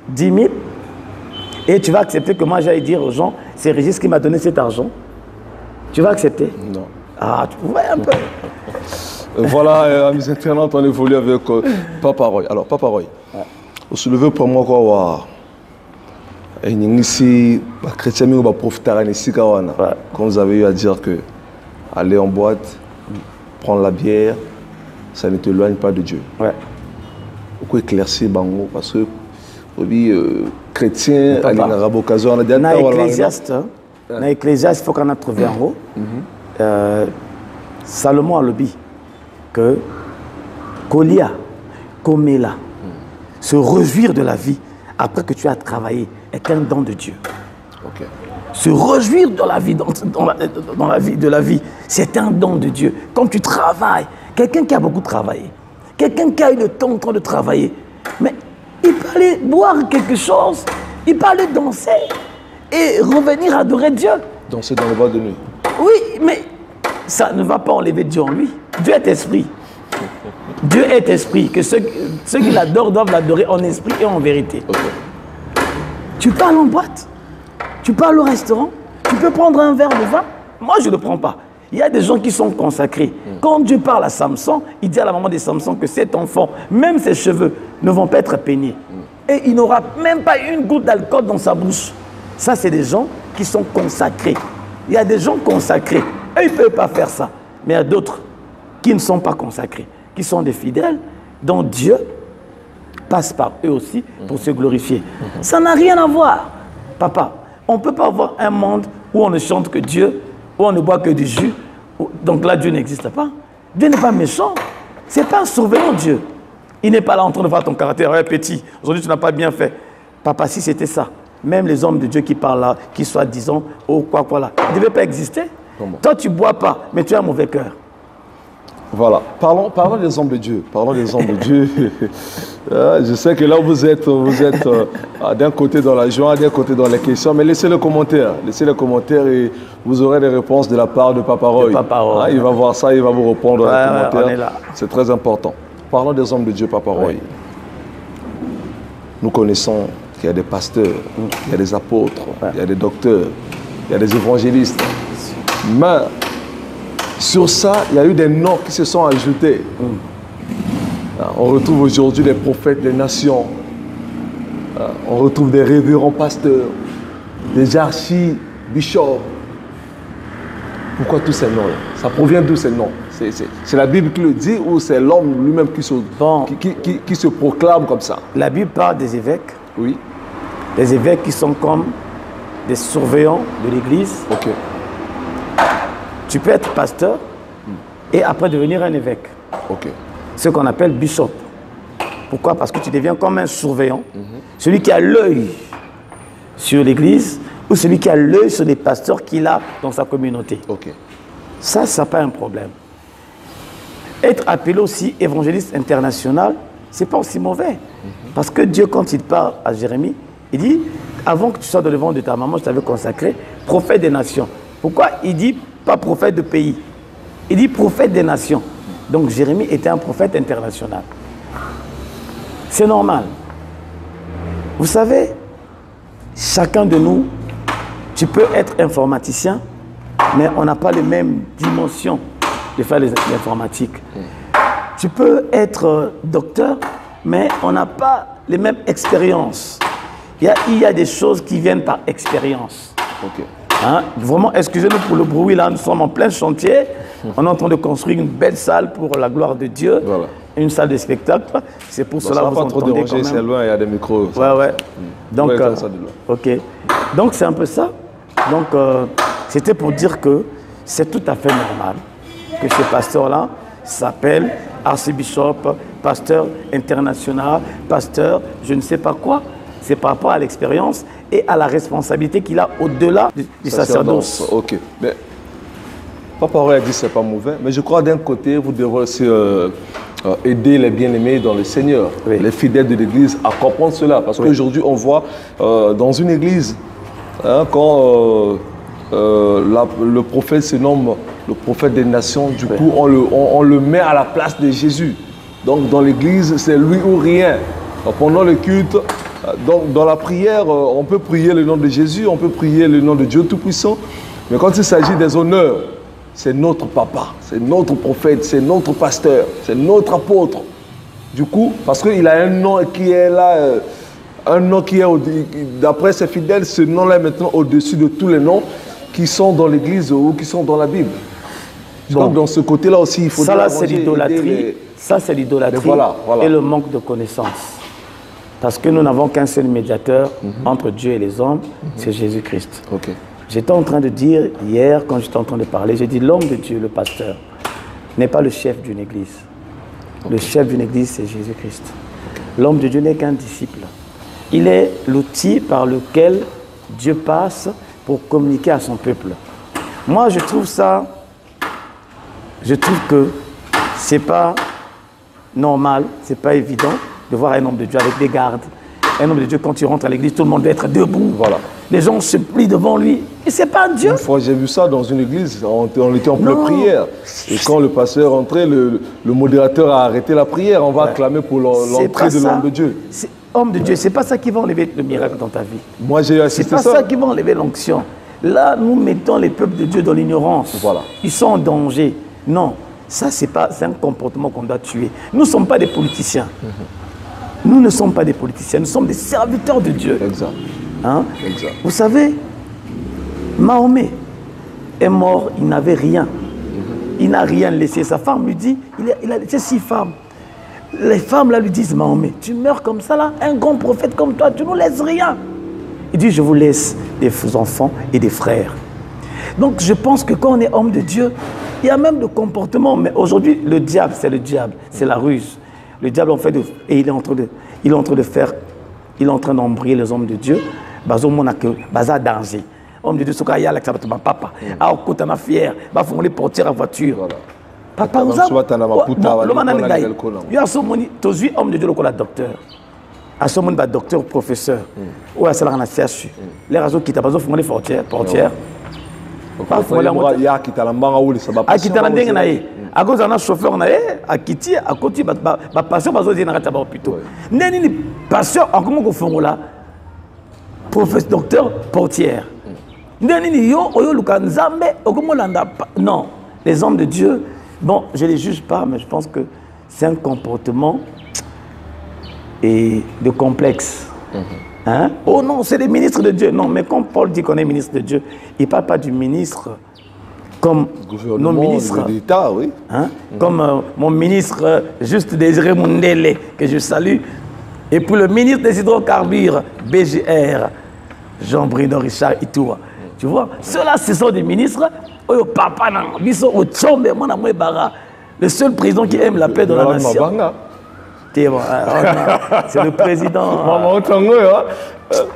10 000 et tu vas accepter que moi j'aille dire aux gens, c'est Régis qui m'a donné cet argent. Tu vas accepter? Non. Ah, tu vois un peu. Voilà, amis internautes, on évolue avec Papa Roy. Alors, Papa Roy, vous soulevez pour moi quoi? Ici, les chrétiens vont profiter ici, comme vous avez eu à dire que aller en boîte, prendre la bière, ça ne t'éloigne pas de Dieu. Ouais. Pourquoi éclaircir Bango? Parce que chrétien, à l'occasion, on a dit dans Ecclésiaste, il faut qu'on a trouvé en haut. Salomon a le dit que Kolia, Komela, se réjouir de la vie après que tu as travaillé est un don de Dieu. Okay. Se réjouir de la vie, dans la vie de la vie, c'est un don de Dieu. Quand tu travailles, quelqu'un qui a beaucoup travaillé, quelqu'un qui a eu le temps en train de travailler, mais il peut aller boire quelque chose, il peut aller danser et revenir adorer Dieu. Danser dans le bois de nuit. Oui, mais ça ne va pas enlever Dieu en lui. Dieu est esprit. Dieu est esprit. Que ceux qui l'adorent doivent l'adorer en esprit et en vérité. Okay. Tu parles en boîte, tu parles au restaurant, tu peux prendre un verre de vin. Moi, je ne le prends pas. Il y a des gens qui sont consacrés. Quand Dieu parle à Samson, il dit à la maman de Samson que cet enfant, même ses cheveux, ne vont pas être peignés. Et il n'aura même pas une goutte d'alcool dans sa bouche. Ça, c'est des gens qui sont consacrés. Il y a des gens consacrés. Eux, ils ne peuvent pas faire ça. Mais il y a d'autres qui ne sont pas consacrés, qui sont des fidèles, dont Dieu passe par eux aussi pour se glorifier. Ça n'a rien à voir. Papa, on ne peut pas avoir un monde où on ne chante que Dieu, où on ne boit que du jus. Donc là, Dieu n'existe pas. Dieu n'est pas méchant. Ce n'est pas un surveillant, Dieu. Il n'est pas là en train de voir ton caractère. Ouais, petit, aujourd'hui, tu n'as pas bien fait. Papa, si c'était ça, même les hommes de Dieu qui parlent là, qui soient, disons, oh, quoi là, ils ne devaient pas exister. Comment? Toi, tu ne bois pas, mais tu as un mauvais cœur. Voilà, parlons des hommes de Dieu. Parlons des hommes de Dieu. Je sais que là, vous êtes d'un côté dans la joie, d'un côté dans les questions, mais laissez le commentaire. Laissez le commentaire et vous aurez des réponses de la part de Papa Roy. Il va voir ça, il va vous répondre dans les commentaires. C'est très important. Parlons des hommes de Dieu, Papa Roy. Nous connaissons qu'il y a des pasteurs, il y a des apôtres, il y a des docteurs, il y a des évangélistes. Mais sur ça, il y a eu des noms qui se sont ajoutés. On retrouve aujourd'hui des prophètes des nations. On retrouve des révérends pasteurs, des archibishops. Pourquoi tous ces noms-là? Ça provient d'où ces noms? C'est la Bible qui le dit ou c'est l'homme lui-même qui se proclame comme ça? La Bible parle des évêques. Oui. Les évêques qui sont comme des surveillants de l'Église. Ok. Tu peux être pasteur et après devenir un évêque. Ok. Ce qu'on appelle bishop. Pourquoi? Parce que tu deviens comme un surveillant. Celui qui a l'œil sur l'Église ou celui qui a l'œil sur les pasteurs qu'il a dans sa communauté. Ok. Ça n'a pas un problème. Être appelé aussi évangéliste international, ce n'est pas aussi mauvais. Parce que Dieu, quand il parle à Jérémie, il dit, avant que tu sois dans le ventre de ta maman, je t'avais consacré prophète des nations. Pourquoi il dit pas prophète de pays? Il dit prophète des nations. Donc Jérémie était un prophète international. C'est normal. Vous savez, chacun de nous, tu peux être informaticien, mais on n'a pas les mêmes dimensions de faire l'informatique. Tu peux être docteur, mais on n'a pas les mêmes expériences. Il y a des choses qui viennent par expérience. Ok. Hein? Vraiment, excusez-nous pour le bruit, là, nous sommes en plein chantier. On est en train de construire une belle salle pour la gloire de Dieu. Voilà. Une salle de spectacle. C'est pour cela que vous entendez quand même. C'est loin, il y a des micros. Ouais. Donc, ok. Donc, c'est un peu ça. Donc, c'était pour dire que c'est tout à fait normal que ce pasteur-là s'appelle archibishop, pasteur international, pasteur je ne sais pas quoi. C'est par rapport à l'expérience et à la responsabilité qu'il a au-delà du sacerdoce. Ok. Mais, Papa Roy a dit que ce n'est pas mauvais, mais je crois d'un côté, vous devrez aussi aider les bien-aimés dans le Seigneur, les fidèles de l'Église, à comprendre cela. Parce qu'aujourd'hui, on voit dans une Église, quand le prophète se nomme le prophète des nations, du coup, on le met à la place de Jésus. Donc, dans l'Église, c'est lui ou rien. Donc, pendant le culte, dans la prière, on peut prier le nom de Jésus, on peut prier le nom de Dieu Tout-Puissant. Mais quand il s'agit des honneurs, c'est notre papa, c'est notre prophète, c'est notre pasteur, c'est notre apôtre. Du coup, parce qu'il a un nom qui est là, un nom qui est, d'après ses fidèles, ce nom-là est maintenant au-dessus de tous les noms qui sont dans l'Église ou qui sont dans la Bible. Donc, dans ce côté-là aussi, il faut... Ça, là, c'est l'idolâtrie. Ça, c'est l'idolâtrie et le manque de connaissance. Parce que nous n'avons qu'un seul médiateur entre Dieu et les hommes, c'est Jésus-Christ. Okay. J'étais en train de dire hier, quand j'étais en train de parler, j'ai dit l'homme de Dieu, le pasteur, n'est pas le chef d'une église. Le chef d'une église, c'est Jésus-Christ. L'homme de Dieu n'est qu'un disciple. Il est l'outil par lequel Dieu passe pour communiquer à son peuple. Moi, je trouve que c'est pas normal, c'est pas évident de voir un homme de Dieu avec des gardes. Un homme de Dieu, quand il rentre à l'église, tout le monde doit être debout. Voilà. Les gens se plient devant lui. Et c'est pas Dieu. Une fois, j'ai vu ça dans une église. On était en pleine prière. Et quand le pasteur rentrait, le modérateur a arrêté la prière. On va acclamer pour l'entrée de l'homme de Dieu. Homme de Dieu, c'est pas ça qui va enlever le miracle dans ta vie. Moi, j'ai assisté à ça. C'est pas ça qui va enlever l'onction. Là, nous mettons les peuples de Dieu dans l'ignorance. Voilà. Ils sont en danger. Non, ça, c'est un comportement qu'on doit tuer. Nous ne sommes pas des politiciens. Nous ne sommes pas des politiciens, nous sommes des serviteurs de Dieu. Exact. Hein? Exact. Vous savez, Mahomet est mort, il n'avait rien. Il n'a rien laissé. Sa femme lui dit, il a laissé 6 femmes. Les femmes là lui disent, Mahomet, tu meurs comme ça là, un grand prophète comme toi, tu ne nous laisses rien. Il dit, je vous laisse des enfants et des frères. Donc je pense que quand on est homme de Dieu, il y a même de comportement. Mais aujourd'hui, le diable, c'est le diable, c'est la ruse. Le diable en fait et il est en train d'embrouiller les hommes de Dieu. Bazo mona que baza danger. Homme de Dieu ce qu'il y a là que ça va te papa. Ah au côté na fier, va fonder portière à voiture. Papa nous a. Il y a ce moni tozui homme de Dieu le cola docteur. À ce moment docteur professeur. Ou à cela na CHU. Les razo qui t'a bazo fonder portière. Il y a qui t'a la mbanga ou les sababa. Ah qui t'a la ndenge na ye. À cause d'un chauffeur, on a à Kiti, à côté, ma passion, ma zone, plutôt. N'est passion, en comment qu'on fait là? Professeur, docteur, portière. Non, les hommes de Dieu, bon, je ne les juge pas, mais je pense que c'est un comportement de complexe. Hein? Oh non, c'est les ministres de Dieu. Non, mais quand Paul dit qu'on est ministre de Dieu, il ne parle pas du ministre comme nos ministres. L'État, oui. Hein? Comme mon ministre Juste Désiré Mundele, que je salue. Et puis le ministre des hydrocarbures, BGR, Jean-Bruno Richard Itoua. Tu vois, ceux-là, ce sont des ministres. Oh, papa, le seul président qui aime la paix dans la nation. C'est le président. Maman,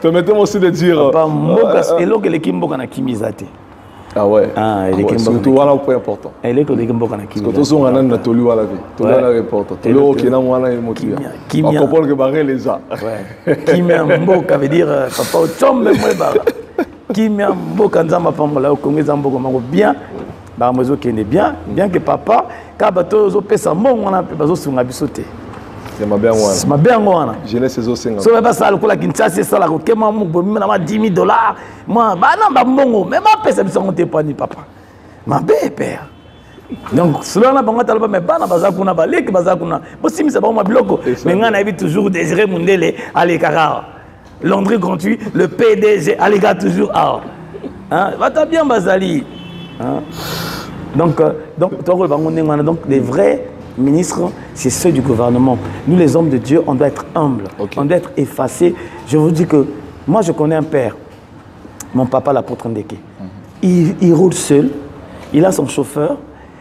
permettez-moi aussi de dire. Ah ouais. Ah, il est surtout voilà un point important. Il est que les Kimbo kana Parce que tous on a un tolu wala vie. Tolu est important. Tolu qui n'a moins un motif. On comprend que barrer les a. Ouais. Kimia Mboka veut dire papa au chombe moi bara. Kimia Mboka nzamba pambola au Congo nzamba ko bien. Ba mozo qui est bien que papa ka bato zo pesa mbongo na bazo sunga bisote. C'est ma bien wana. C'est ma bien wana. Jeunesse zo senga. So ba ça le ko la Kinshasa ça la ko kema mo bomi na $10,000. Moi ba na ba mbongo mais ma pesa biso on te pani papa. Ma bé père. Donc cela na bango talaba mais bana baza kuna ba leki baza kuna. Bo simisa ba ma biloko mais ngana bi toujours Désiré Mundele allez kara. Landry gratuit le PDG allez gars toujours ah. Hein, va ta bien bazali. Hein? Donc les vrais ministres, c'est ceux du gouvernement. Nous, les hommes de Dieu, on doit être humbles, on doit être effacés. Je vous dis que moi, je connais un père, mon papa, l'apôtre Ndeke. Il roule seul, il a son chauffeur,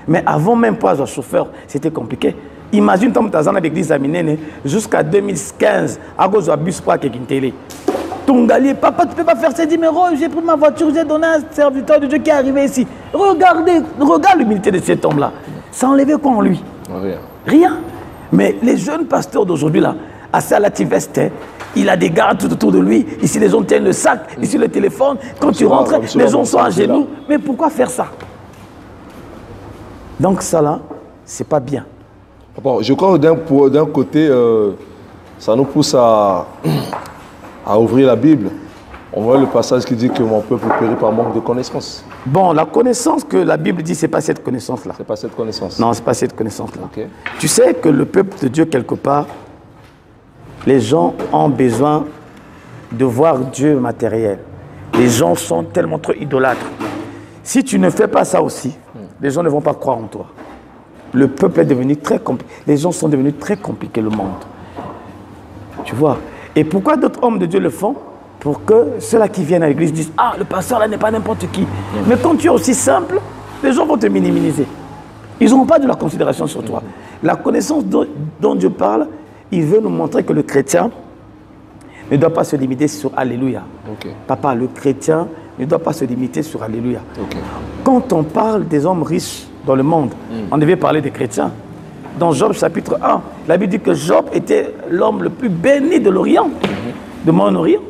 mais avant même pas son chauffeur, c'était compliqué. Imagine, Tom Tazana avec l'église Aminene, jusqu'à 2015, à cause de bus pour télé. Tongali, papa, tu ne peux pas faire ces numéros, j'ai pris ma voiture, j'ai donné un serviteur de Dieu qui est arrivé ici. Regardez, regarde l'humilité de cet homme-là. Ça enlevait quoi en lui? Rien. Rien. Mais les jeunes pasteurs d'aujourd'hui, là, à Salativeste, il a des gardes tout autour de lui. Ici, les gens tiennent le sac, ici, le téléphone. Quand tu rentres, les gens sont à genoux. Mais pourquoi faire ça? Donc ça, là, c'est pas bien. Bon, je crois que d'un côté, ça nous pousse à ouvrir la Bible. On voit le passage qui dit que mon peuple périt par manque de connaissance. Bon, la connaissance que la Bible dit, ce n'est pas cette connaissance-là. C'est pas cette connaissance. Non, ce n'est pas cette connaissance-là. Okay. Tu sais que le peuple de Dieu, quelque part, les gens ont besoin de voir Dieu matériel. Les gens sont tellement trop idolâtres. Si tu ne fais pas ça aussi, les gens ne vont pas croire en toi. Le peuple est devenu très compliqué. Les gens sont devenus très compliqués, le monde. Tu vois? Et pourquoi d'autres hommes de Dieu le font? Pour que ceux-là qui viennent à l'église disent « Ah, le pasteur là n'est pas n'importe qui. » Mais quand tu es aussi simple, les gens vont te minimiser. Ils n'auront pas de la considération sur toi. La connaissance dont Dieu parle, il veut nous montrer que le chrétien ne doit pas se limiter sur Alléluia. Papa, le chrétien ne doit pas se limiter sur Alléluia. Quand on parle des hommes riches dans le monde, on devait parler des chrétiens. Dans Job chapitre 1, la Bible dit que Job était l'homme le plus béni de l'Orient, de Moyen-Orient.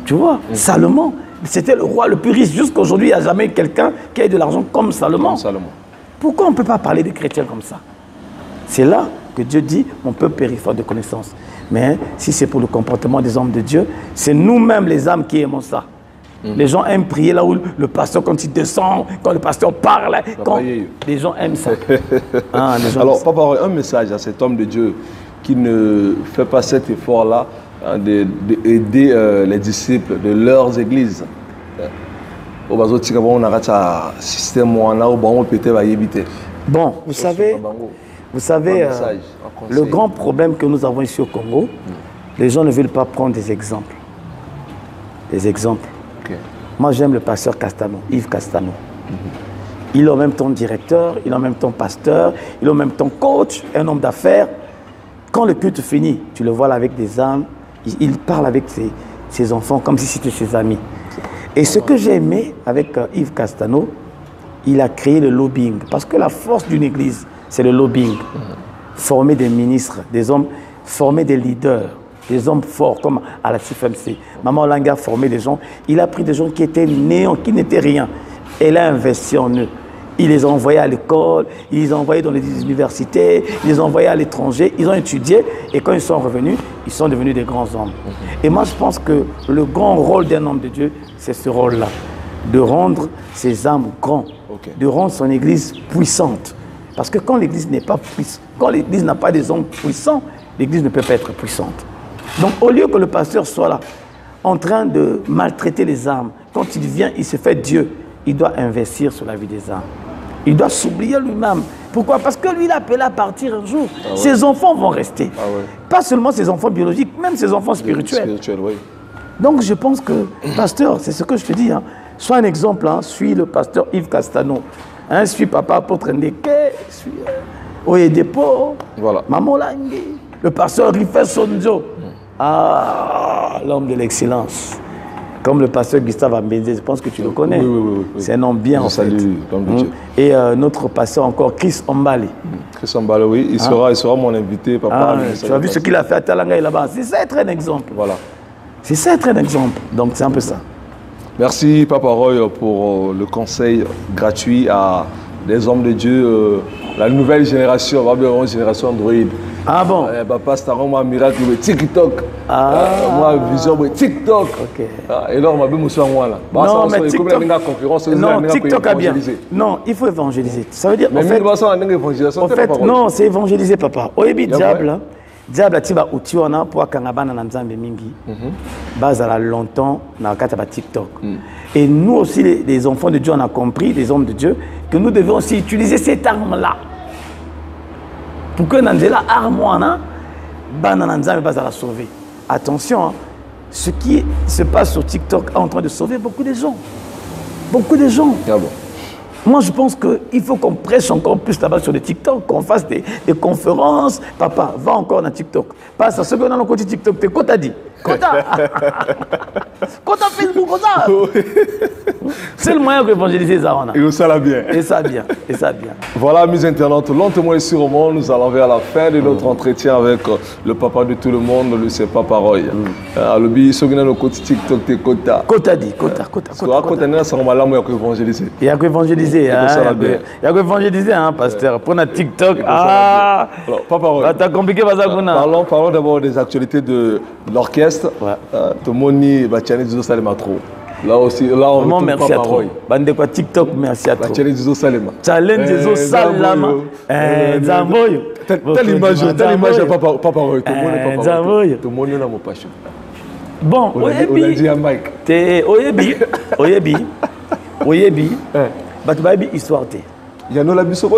Tu vois, Salomon, c'était le roi le plus riche. Jusqu'à aujourd'hui, il n'y a jamais quelqu'un qui ait de l'argent comme Salomon. Pourquoi on ne peut pas parler des chrétiens comme ça? C'est là que Dieu dit, mon peuple périt faute de connaissance. Mais si c'est pour le comportement des hommes de Dieu, c'est nous-mêmes les âmes qui aimons ça. Les gens aiment prier là où le pasteur, quand il descend, quand le pasteur parle, quand les gens aiment ça. Alors, papa, un message à cet homme de Dieu qui ne fait pas cet effort-là d'aider les disciples de leurs églises. Bon, vous savez, le grand problème que nous avons ici au Congo, les gens ne veulent pas prendre des exemples. Des exemples. Moi, j'aime le pasteur Castano, Yves Castano. Il est en même temps directeur, il est en même temps pasteur, il est en même temps coach, un homme d'affaires. Quand le culte finit, tu le vois là avec des âmes, il parle avec ses enfants comme si c'était ses amis. Et ce que j'ai aimé avec Yves Castano, il a créé le lobbying. Parce que la force d'une église, c'est le lobbying. Former des ministres, des hommes, former des leaders, des hommes forts comme à la CFMC. Maman Olanga a formé des gens. Il a pris des gens qui étaient néants, qui n'étaient rien. Et il a investi en eux. Il les a envoyés à l'école, il les a envoyés dans les universités, il les a envoyés à l'étranger, ils ont étudié et quand ils sont revenus, ils sont devenus des grands hommes. Et moi je pense que le grand rôle d'un homme de Dieu, c'est ce rôle-là, de rendre ses âmes grands, de rendre son église puissante. Parce que quand l'église n'est pas puissante, quand l'église n'a pas des hommes puissants, l'église ne peut pas être puissante. Donc au lieu que le pasteur soit là, en train de maltraiter les âmes, quand il vient, il se fait Dieu, il doit investir sur la vie des âmes. Il doit s'oublier lui-même. Pourquoi? Parce que lui, il a appelé à partir un jour. Ah ouais. Ses enfants vont rester. Ah ouais. Pas seulement ses enfants biologiques, même ses enfants spirituels. Oui. Donc je pense que, pasteur, c'est ce que je te dis, hein, sois un exemple, hein, suis le pasteur Yves Castano, hein, suis papa apôtre Ndeke, suis Oyedepo, voilà. Maman Langue, le pasteur Rifé Sonjo. Ah, l'homme de l'excellence. Comme le pasteur Gustave Ambenzé, je pense que tu le connais. Oui. C'est un homme bien, en fait. Salut, l'homme de Dieu. Et notre pasteur encore, Chris Ombale. Chris Ombale, oui. Il sera mon invité, papa. Tu as vu ce qu'il a fait à Talanga là-bas. C'est ça être un exemple. Voilà. C'est ça être un exemple. Donc, c'est un peu ça. Merci, Papa Roy, pour le conseil gratuit à des hommes de Dieu, la nouvelle génération, on va dire une génération Android. Ah bon? Papa, c'est un miracle de TikTok. Moi, vision de TikTok. Ok. Et là, on m'a dit, non, mais TikTok a bien. Non, il faut évangéliser. Ça veut dire, en fait, non, c'est évangéliser, papa. Oyebi diable, diable atiba utiwana pour kangabana na nzambe mingi. Bazala longtemps na kata ba TikTok. Et nous aussi, les enfants de Dieu, on a compris, les hommes de Dieu, que nous devons aussi utiliser cette arme-là. Pour que Nandela armoana, Banananza va la sauver. Attention, hein, ce qui se passe sur TikTok est en train de sauver beaucoup de gens. Beaucoup de gens. Ah bon. Moi, je pense qu'il faut qu'on prêche encore plus là-bas sur le TikTok, qu'on fasse des conférences. Papa, va encore dans TikTok. Passe à ce que dans le côté TikTok, t'es quoi t'as dit? Quota Facebook, quota. C'est le moyen d'évangéliser ça. Et ça l'a bien. Et ça bien. Et ça bien. Voilà, mes internautes, lentement et sûrement, nous allons vers la fin de notre entretien avec le papa de tout le monde, le c'est Papa Roy. Le billet, ce qui est dans le côté TikTok, t'es quota. Quota dit, quota. Parce qu'à côté de ça, on va évangéliser. Il y a qu'évangéliser. Il y a qu'évangéliser, hein, pasteur. Pour notre TikTok. Ah, Papa Roy. T'as compliqué, parlons d'abord des actualités de l'orchestre. Tout le monde dit Bachani Dizo Salema trop. Là aussi, là on retrouve merci à toi. Bande quoi TikTok, merci à toi. Bachani Dizo Salema. Challenge Dizo Salama. Zamboyo. Telle image Papa Roy. Tout le monde est là mon passion. Bon, on a dit à Mike. T'es Oyebi. Batubabi histoire t'es. Il y a la biso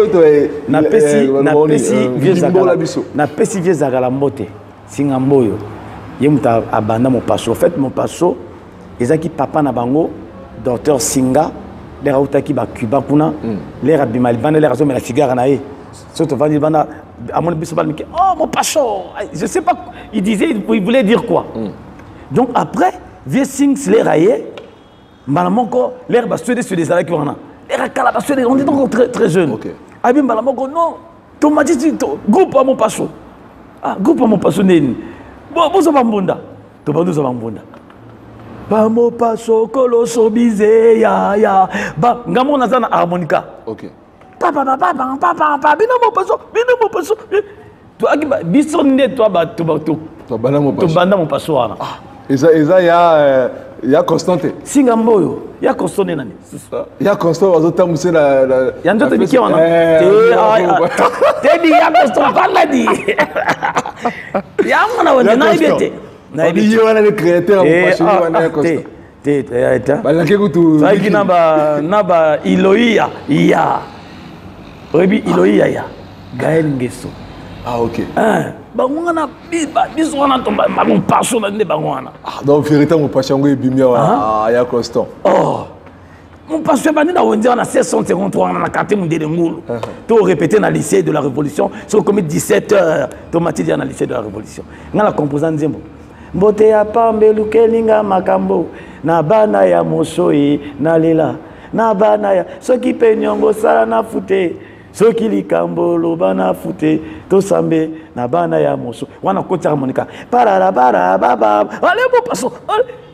na pesi vieux zagala mbote singamboyo yemuta abanda mon paso. En fait mon paso ezaki papa na bango docteur Singa les rautaki ba Cuba kuna les rabimali bana les razo mais la cigare na e surtout vandi bana à mon biso balmiki oh mon paso je sais pas il voulait dire quoi. Donc après vieux Sing les raillé malamoko l'air ba sur des avec wana on est encore très jeune. Abim Balamoko, non. Thomas dit, groupe à mon passo. Ah, groupe à mon passo. Bon, vous avez un bunda. Tu vas nous avoir un bunda. Ba mon passo, colosso bizé, ya. Ba, ngamo nazana harmonica. Ok. Papa, bino mon passo. Tu as dit, bisonne, toi, tu banda mon passo. Ah, il y a Constante. Singamboyo. Il y a Constante. Il y a Constante. Il y a un autre qui est là. Tu dis, il y a Constante. Pas la dit. Il y a un autre qui est là. Il y a un créateur. Il y a un Constante. Il y a Iloïa. Il y a Iloïa. Gaël Nguesso. Ah, ok. Bangwana biswana tomba mon passo na ne bangwana. Donc vérité mon passion go bimia ah ya constant. Oh. Mon passo bani na wondia na 1653 na carte monde de ngulu. To répéter na lycée de la révolution, sur comme 17h, to matidi na lycée de la révolution. Ngala composant nzembo. Mbote ya pambe lukelinga makambo na bana ya mosoi na lela na bana ya soki penyongo sala na fute. Ce qui li kambolo bana fute to sambe na bana ya moso wana koti harmonica para baba allez mon passo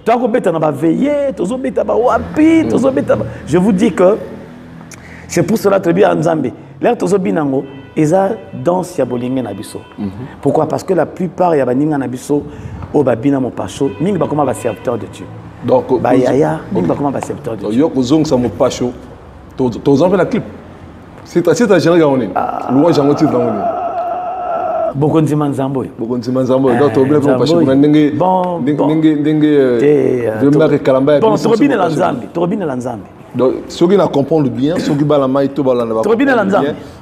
toi ko beta na ba veiller tozo beta ba wapi tozo beta je vous dis que C'est pour cela que bien Nzambe. L'air tozo binango, eza danse ya bolinge na biso. Pourquoi? Parce que la plupart ya baninga na biso o babina mo pacho, mingi ba comment ba serviteur de Dieu. Donc ba yaya, mingi ba comment ba serviteur de Dieu. Yo kozong sa mo pacho. Tozo fait la clip. C'est ta géré gaoni. Louange en motif gaoni. Bokonzi Manzambo. Bokonzi Manzambo. Donc to blé mo pacho ndenge de mer kalamba. Bon, Torobine Lanzambi, Torobine Lanzambi. Donc, ceux qui la comprennent bien, ceux qui balent la main, tout balent la main.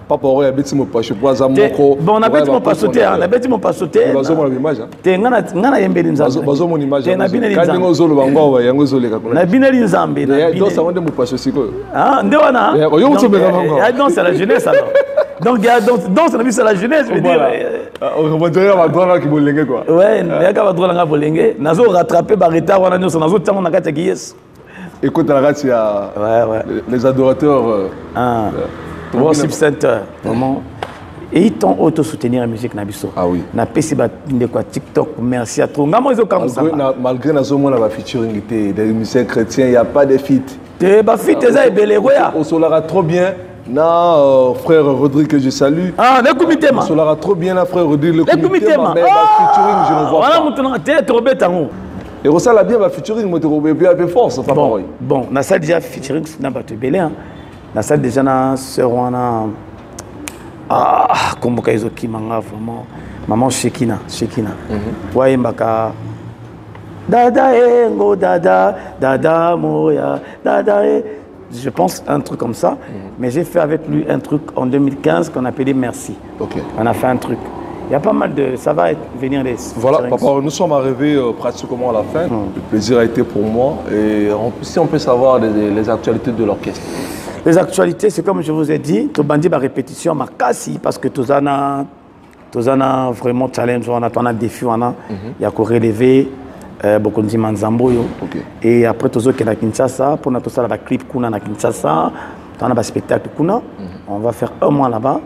Papa aurait habité mon pache pour Azamoko. Bon, on a habité mon passoté, on a habité mon passoté. Bazo mon image. T'es ngana yembeli nzambe. Bazo mon image. T'es na bine nzambe. Quand ngo zolo bango yango zolo ka. Na bine nzambe. Donc ça vende mon pache siko. Ah, ndewana. Yo mutso bela bango. Non, c'est la jeunesse alors. Donc dans la vie c'est la jeunesse, je veux dire. On va dire à droite qui bolenge quoi. Ouais, ya ka droite nga bolenge. Nazo rattraper ba retard wana nyoso nazo tango na kati ya yes. Écoute, la il y a les adorateurs. Bon, substanteur, vraiment. Et ils t'ont auto-soutenir la musique Nabiso. Ah oui. Na pesi ba quoi TikTok, merci à trop. Malgré na zomo na ba featuring des musiciens chrétiens, il y a pas de feat. Te ba feat ça belé roya. On solara trop bien. Na frère Rodrigue que je salue. Ah, le comité ma. On solara trop bien la frère Rodrigue le comité ma. Mais featuring je ne vois pas. Voilà mutu na te trop bête en. Et ça la bien va featuring moi te peu force pas pareil. Bon, na ça déjà featuring na ba te belé hein. Na ça déjà na sœur wana comme kaizo ki manga vraiment maman Shekina. Ouais mbaka dada engo dada moya dada je pense un truc comme ça, mais j'ai fait avec lui un truc en 2015 qu'on appelait Merci. OK. On a fait un truc. Il y a pas mal de... Ça va venir des... Voilà, papa, nous sommes arrivés pratiquement à la fin. Le plaisir a été pour moi. Et si on peut savoir les actualités de l'orchestre. Les actualités, c'est comme je vous ai dit, tu bandis ma répétition, ma casse, parce que tu as vraiment challenge, on a défi, il y a qu'à relever beaucoup de Manzambo. Et après, tu as Kinshasa, pour notre salle, clip Kuna na Kinshasa, tu as un spectacle Kuna. On va faire un mois là-bas.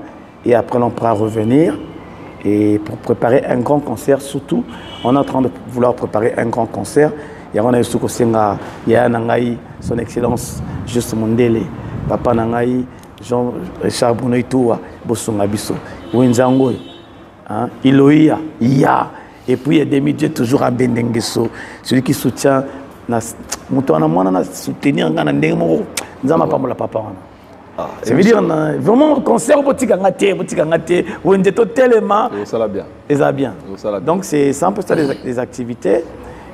Et après, on pourra revenir. Et pour préparer un grand concert, surtout, on est en train de vouloir préparer un grand concert. Il y a Nangaï, son excellence, Juste Mondele, Papa Nangaï, Jean-Richard Bonoïtoua, Bossonga Bisso, Wenzango, Iloïa, Ya. Et puis il y a des médias toujours à Bendengeso, celui qui soutient, soutenir Nzama Pamola Papa. Ça veut dire vraiment concert boutique ngate où on est tellement ça va bien. Et ça bien. Donc c'est un peu ça les activités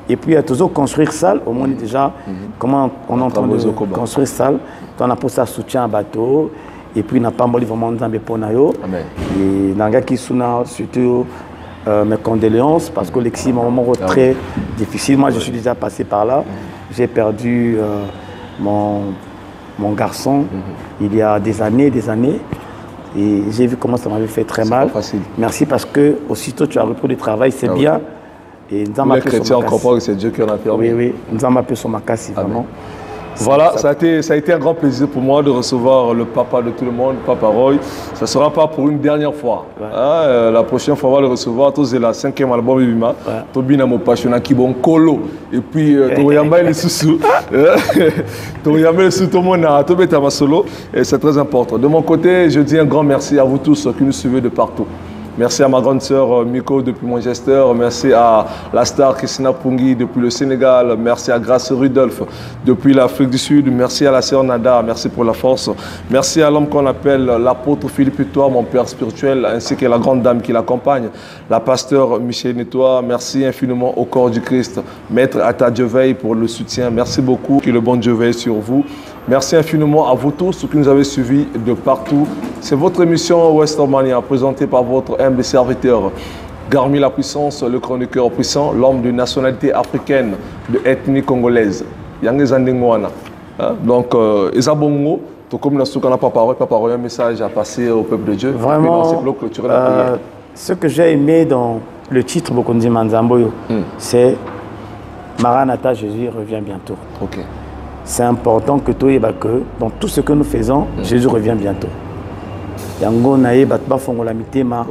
et puis il y a toujours construire salle au moins déjà comment on est en train de construire salle, on a pour ça soutien à bateau et puis n'a pas moli vraiment Nzambe ponayo et nanga qui suna surtout mes condoléances parce que l'exil m'a moment très difficile. Moi je suis déjà passé par là. J'ai perdu mon garçon, il y a des années, et j'ai vu comment ça m'avait fait très mal. Merci parce que aussitôt tu as repris le travail, c'est bien. Et les chrétiens comprennent que c'est Dieu qui en a permis. Oui, nous avons appelé son makassi, vraiment. Voilà, ça a été un grand plaisir pour moi de recevoir le papa de tout le monde, Papa Roy. Ça ne sera pas pour une dernière fois. La prochaine fois, on va le recevoir. C'est la 5e album Bima. Tobina mo passionnant qui bon colo. Et puis, Toriamba les sous. Toriamba les sous, tout le monde a Tobeta ma solo. Et c'est très important. De mon côté, je dis un grand merci à vous tous qui nous suivez de partout. Merci à ma grande sœur Miko depuis Manchester. Merci à la star Christina Pungi depuis le Sénégal. Merci à Grace Rudolph depuis l'Afrique du Sud. Merci à la sœur Nada. Merci pour la force. Merci à l'homme qu'on appelle l'apôtre Philippe Etoile, mon père spirituel, ainsi que la grande dame qui l'accompagne, la pasteur Michel Nettois. Merci infiniment au corps du Christ. Maître Atta Dieu veille pour le soutien. Merci beaucoup. Que le bon Dieu veille sur vous. Merci infiniment à vous tous qui nous avez suivis de partout. C'est votre émission Western Mania, présentée par votre humble serviteur, Garmi la puissance, le chroniqueur puissant, l'homme de nationalité africaine, de ethnie congolaise. Donc, Ezabongo, comme nous avons un message à passer au peuple de Dieu. Vraiment, ce que j'ai aimé dans le titre Bokondi Manzamboyo, c'est Maranatha, Jésus revient bientôt. Okay. C'est important que toi, dans tout ce que nous faisons, Jésus revient bientôt. Yango nae batba fongola mitema.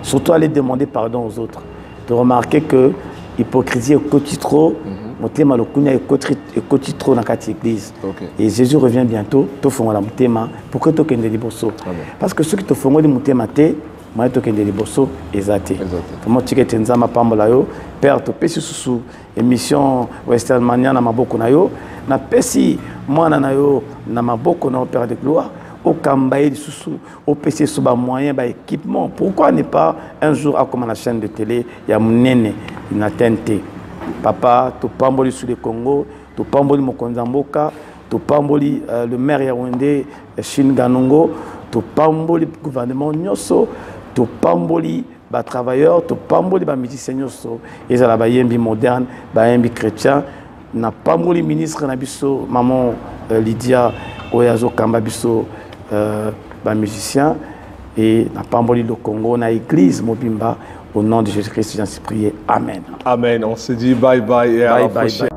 Surtout aller demander pardon aux autres. De remarquer que l'hypocrisie est trop motema lokunya ekoti trop na kati église. Et Jésus revient bientôt, to fongola motema pour que to kende liboso. Parce que ceux qui te fongoli motema te, moi to kende liboso ezate. Comment tu kete nzama pambola yo, père to pesi susu émission Western Mania na maboko na yo, na pesi mwana na yo na maboko na Père de gloire. Au Kambaï, au PC sur bas moyen, bas équipement. Pourquoi ne pas un jour, comme la chaîne de télé, il y a mon nene, une atteinte. Papa, tu pamboli sur le Congo, tu pamboli Mokonzamboka, tu pamboli le maire Yaoundé, Chine Ganongo, tu pamboli gouvernement Nyoso, tu pamboli bas travailleurs, tu pamboli bas musiciens Nyoso, et ça la bas yembi moderne, bas yembi chrétien, n'a pamboli ministre Nabiso, maman Lydia, Oyazo Kambabiso. Musicien et na pamboli le Congo na église Mobimba au nom de Jésus-Christ j'en suis prié amen. Amen. On se dit bye bye et à la prochaine.